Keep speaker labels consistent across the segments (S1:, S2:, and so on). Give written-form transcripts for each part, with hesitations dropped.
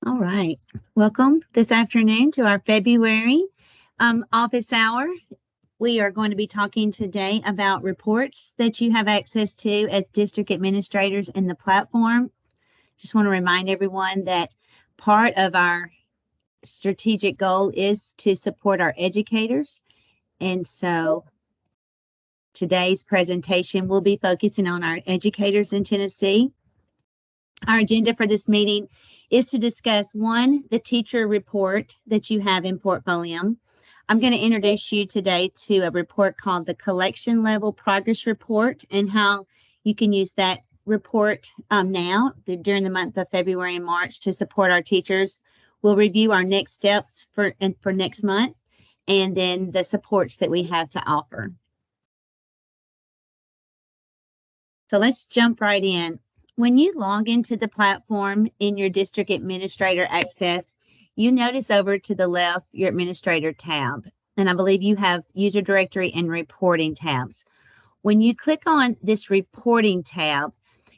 S1: All right. Welcome this afternoon to our February office hour. We are going to be talking today about reports that you have access to as district administrators in the platform. Just want to remind everyone that part of our strategic goal is to support our educators. And so today's presentation will be focusing on our educators in Tennessee. Our agenda for this meeting is to discuss one, the teacher report that you have in Portfolio. I'm going to introduce you today to a report called the Collection Level Progress Report and how you can use that report now during the month of February and March to support our teachers. We'll review our next steps for next month and then the supports that we have to offer. So let's jump right in. When you log into the platform in your district administrator access, you notice over to the left your administrator tab. And I believe you have user directory and reporting tabs. When you click on this reporting tab,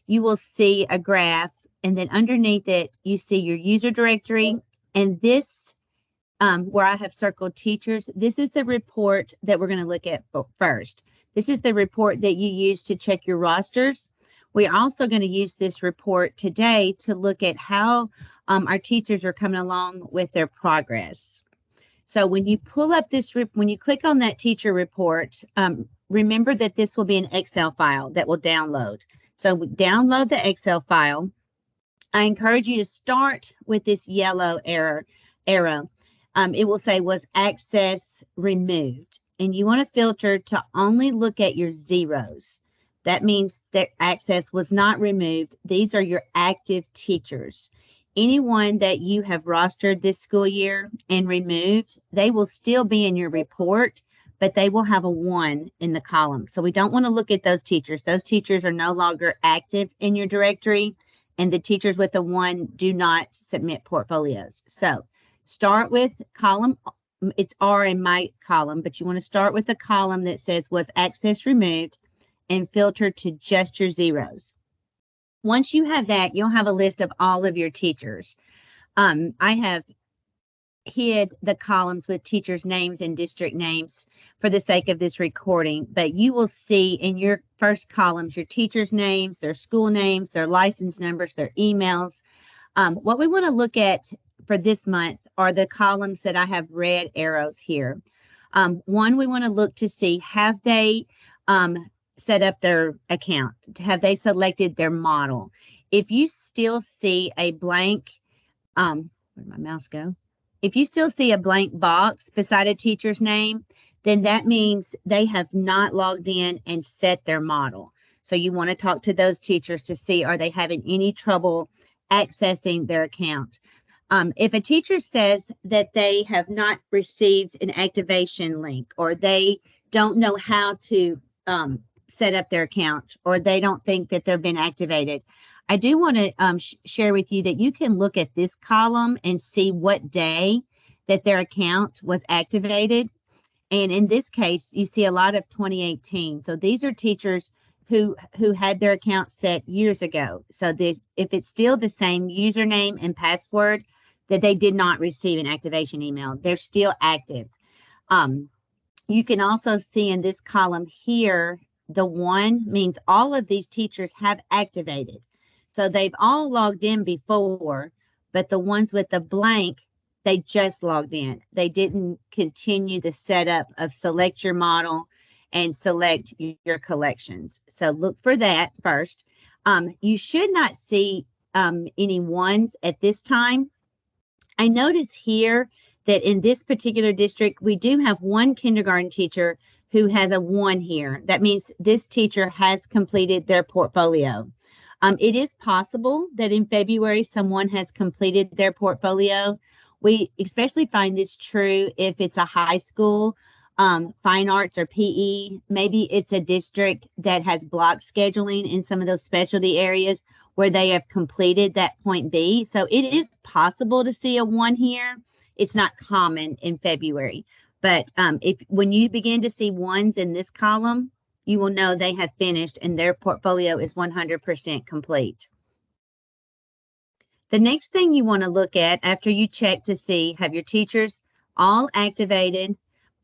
S1: you will see a graph, and then underneath it, you see your user directory. And this, where I have circled teachers, this is the report that we're going to look at first. This is the report that you use to check your rosters. We're also going to use this report today to look at how our teachers are coming along with their progress. So when you pull up this, when you click on that teacher report, remember that this will be an Excel file that will download. So download the Excel file. I encourage you to start with this yellow arrow. It will say was access removed, and you want to filter to only look at your zeros. That means that access was not removed. These are your active teachers. Anyone that you have rostered this school year and removed, they will still be in your report, but they will have a 1 in the column. So we don't want to look at those teachers. Those teachers are no longer active in your directory, and the teachers with a 1 do not submit portfolios. So start with column, it's R in my column, but you want to start with a column that says was access removed and filter to just your zeros. Once you have that, you'll have a list of all of your teachers. I have hid the columns with teachers' names and district names for the sake of this recording, but you will see in your first columns your teachers' names, their school names, their license numbers, their emails. What we want to look at for this month are the columns that I have red arrows here. One, we want to look to see, have they set up their account? Have they selected their model? If you still see a blank, where'd my mouse go? If you still see a blank box beside a teacher's name, then that means they have not logged in and set their model. So you want to talk to those teachers to see, are they having any trouble accessing their account? If a teacher says that they have not received an activation link, or they don't know how to set up their account, or they don't think that they've been activated, I do want to share with you that you can look at this column and see what day that their account was activated. And in this case, you see a lot of 2018. So these are teachers who had their account set years ago. So this, if it's still the same username and password, that they did not receive an activation email, they're still active. You can also see in this column here, the 1 means all of these teachers have activated. So they've all logged in before, but the ones with the blank, they just logged in. They didn't continue the setup of select your model and select your collections. So look for that first. You should not see any 1s at this time. I notice here that in this particular district, we do have one kindergarten teacher who has a 1 here. That means this teacher has completed their portfolio. It is possible that in February, someone has completed their portfolio. We especially find this true if it's a high school, fine arts or PE. Maybe it's a district that has block scheduling in some of those specialty areas where they have completed that point B. So it is possible to see a 1 here. It's not common in February. But when you begin to see 1s in this column, you will know they have finished and their portfolio is 100% complete. The next thing you want to look at after you check to see, have your teachers all activated?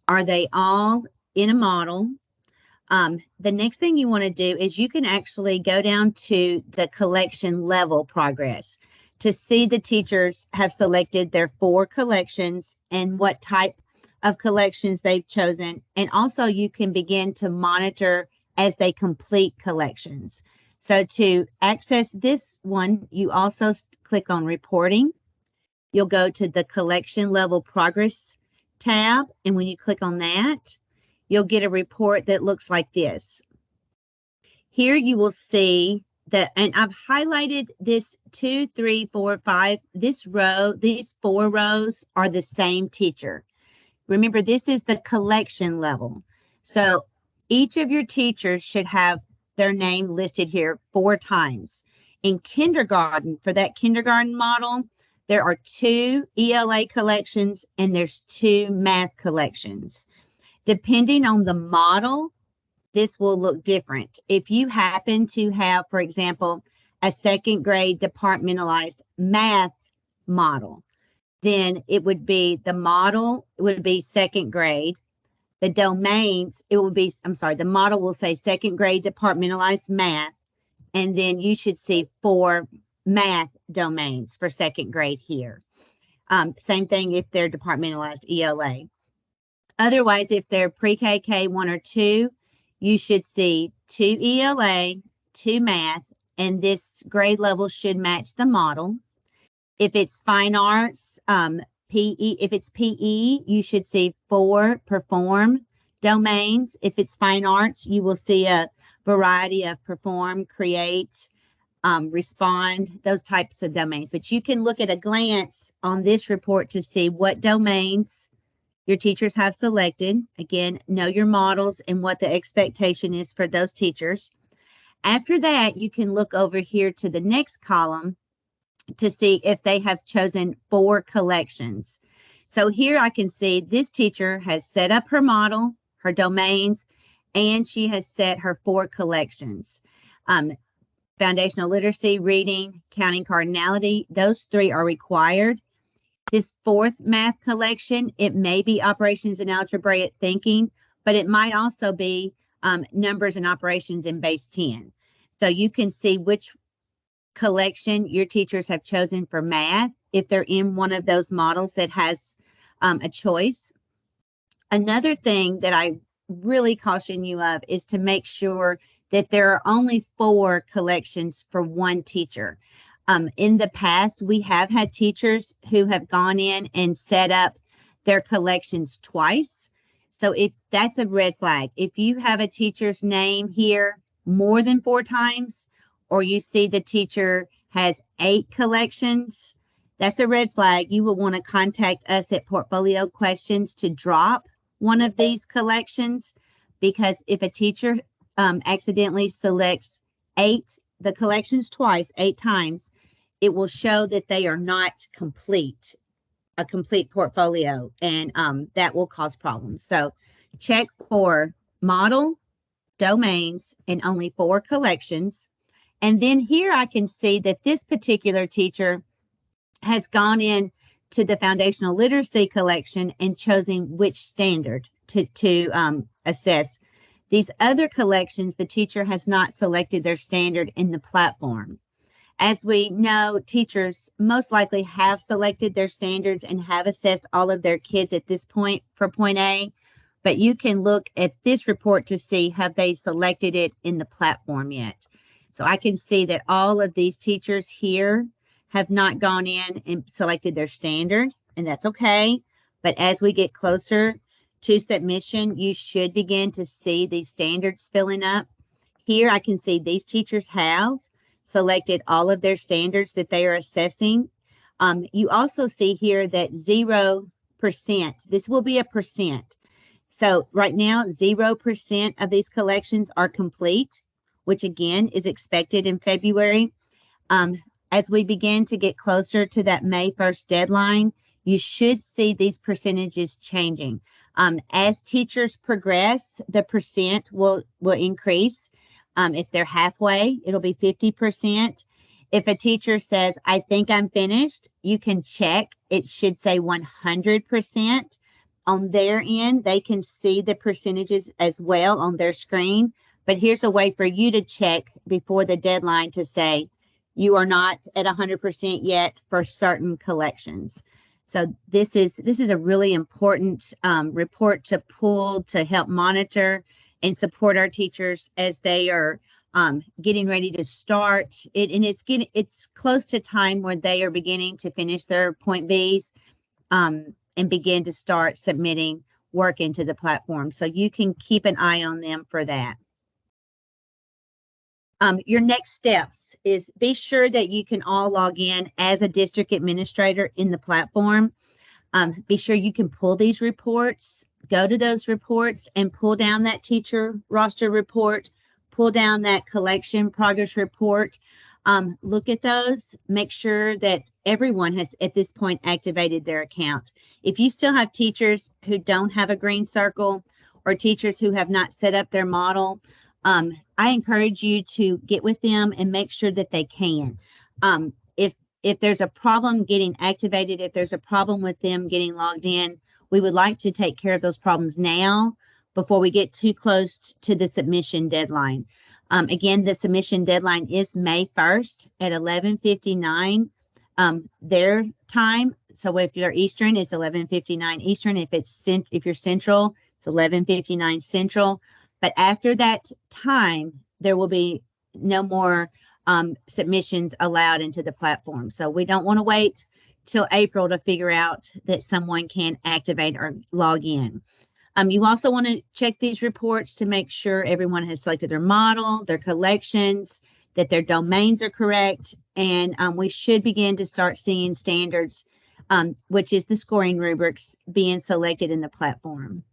S1: Are they all in a model? The next thing you want to do is you can actually go down to the collection level progress to see the teachers have selected their 4 collections and what type of collections they've chosen. And also you can begin to monitor as they complete collections. So to access this one, you also click on reporting. You'll go to the collection level progress tab. And when you click on that, you'll get a report that looks like this. Here you will see that, and I've highlighted this 2, 3, 4, 5. This row, these 4 rows are the same teacher. Remember, this is the collection level. So each of your teachers should have their name listed here 4 times. In kindergarten, for that kindergarten model, there are 2 ELA collections and there's 2 math collections. Depending on the model, this will look different. If you happen to have, for example, a 2nd grade departmentalized math model, then it would be the model would be 2nd grade. The domains, it will be, the model will say 2nd grade departmentalized math, and then you should see 4 math domains for 2nd grade here. Same thing if they're departmentalized ELA. Otherwise, if they're pre-K, K1 or 2, you should see 2 ELA, 2 math, and this grade level should match the model. If it's fine arts, PE, if it's PE, you should see 4 perform domains. If it's fine arts, you will see a variety of perform, create, respond, those types of domains. But you can look at a glance on this report to see what domains your teachers have selected. Again, know your models and what the expectation is for those teachers. After that, you can look over here to the next column to see if they have chosen 4 collections. So here I can see this teacher has set up her model, her domains, and she has set her 4 collections. Foundational literacy, reading, counting, cardinality, those 3 are required. This 4th math collection, it may be operations and algebraic thinking, but it might also be numbers and operations in base 10. So you can see which collection your teachers have chosen for math if they're in one of those models that has a choice. Another thing that I really caution you of is to make sure that there are only 4 collections for one teacher. In the past, we have had teachers who have gone in and set up their collections twice. So if that's a red flag, if you have a teacher's name here more than 4 times, or you see the teacher has 8 collections, that's a red flag. You will want to contact us at Portfolio Questions to drop one of these collections, because if a teacher accidentally selects the collections twice, 8 times, it will show that they are not a complete portfolio, and that will cause problems. So check for model, domains, and only 4 collections. And then here I can see that this particular teacher has gone in to the foundational literacy collection and chosen which standard to assess. These other collections, the teacher has not selected their standard in the platform. As we know, teachers most likely have selected their standards and have assessed all of their kids at this point for point A, but you can look at this report to see have they selected it in the platform yet. So I can see that all of these teachers here have not gone in and selected their standard, and that's okay. But as we get closer to submission, you should begin to see these standards filling up. Here I can see these teachers have selected all of their standards that they are assessing. You also see here that 0%, this will be a percent. So right now, 0% of these collections are complete, which again is expected in February. As we begin to get closer to that May 1st deadline, you should see these percentages changing. As teachers progress, the percent will increase. If they're halfway, it'll be 50%. If a teacher says, I think I'm finished, you can check. It should say 100% on their end. They can see the percentages as well on their screen. But here's a way for you to check before the deadline to say you are not at 100% yet for certain collections. So this is a really important report to pull to help monitor and support our teachers as they are getting ready to start it, and it's close to time where they are beginning to finish their point Bs and begin to start submitting work into the platform. So you can keep an eye on them for that. Your next steps is be sure that you can all log in as a district administrator in the platform. Be sure you can pull these reports, go to those reports and pull down that teacher roster report, pull down that collection progress report. Look at those, make sure that everyone has at this point activated their account. If you still have teachers who don't have a green circle or teachers who have not set up their model, I encourage you to get with them and make sure that they can. If there's a problem getting activated, if there's a problem with them getting logged in, we would like to take care of those problems now before we get too close to the submission deadline. Again, the submission deadline is May 1st at 11:59 their time. So if you're Eastern, it's 11:59 Eastern. If you're Central, it's 11:59 Central. But after that time, there will be no more submissions allowed into the platform. So we don't want to wait till April to figure out that someone can activate or log in. You also want to check these reports to make sure everyone has selected their model, their collections, that their domains are correct, and we should begin to start seeing standards, which is the scoring rubrics, being selected in the platform.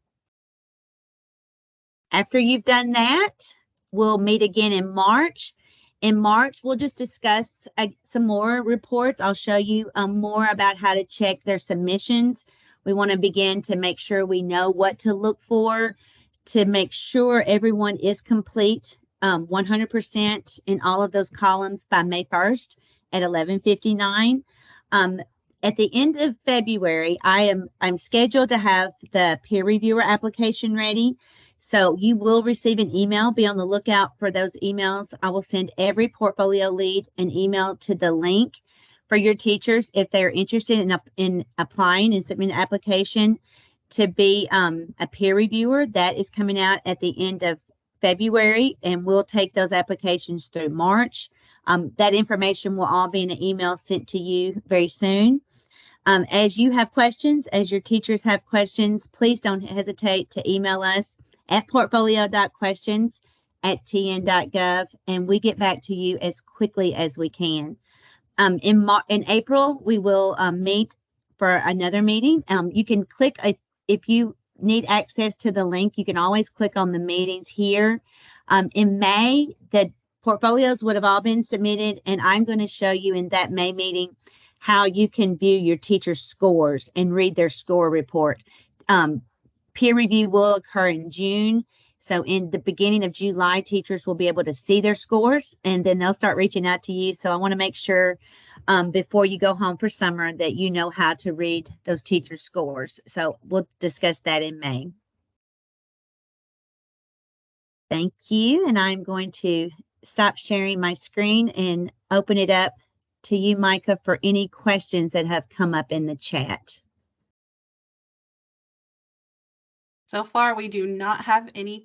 S1: After you've done that, we'll meet again in March. In March, we'll just discuss some more reports. I'll show you more about how to check their submissions. We want to begin to make sure we know what to look for to make sure everyone is complete 100% in all of those columns by May 1st at 11:59. At the end of February, I'm scheduled to have the peer reviewer application ready. So you will receive an email. Be on the lookout for those emails. I will send every portfolio lead an email to the link for your teachers if they're interested in applying and submitting an application to be a peer reviewer. That is coming out at the end of February, and we'll take those applications through March. That information will all be in an email sent to you very soon. As you have questions, as your teachers have questions, please don't hesitate to email us at portfolio.questions@tn.gov, and we get back to you as quickly as we can. In April, we will meet for another meeting. You can click, if you need access to the link, you can always click on the meetings here. In May, the portfolios would have all been submitted, and I'm going to show you in that May meeting how you can view your teacher's scores and read their score report. Peer review will occur in June. So in the beginning of July, teachers will be able to see their scores, and then they'll start reaching out to you. So I want to make sure before you go home for summer that you know how to read those teachers' scores. So we'll discuss that in May. Thank you. And I'm going to stop sharing my screen and open it up to you, Micah, for any questions that have come up in the chat.
S2: So far, we do not have any questions.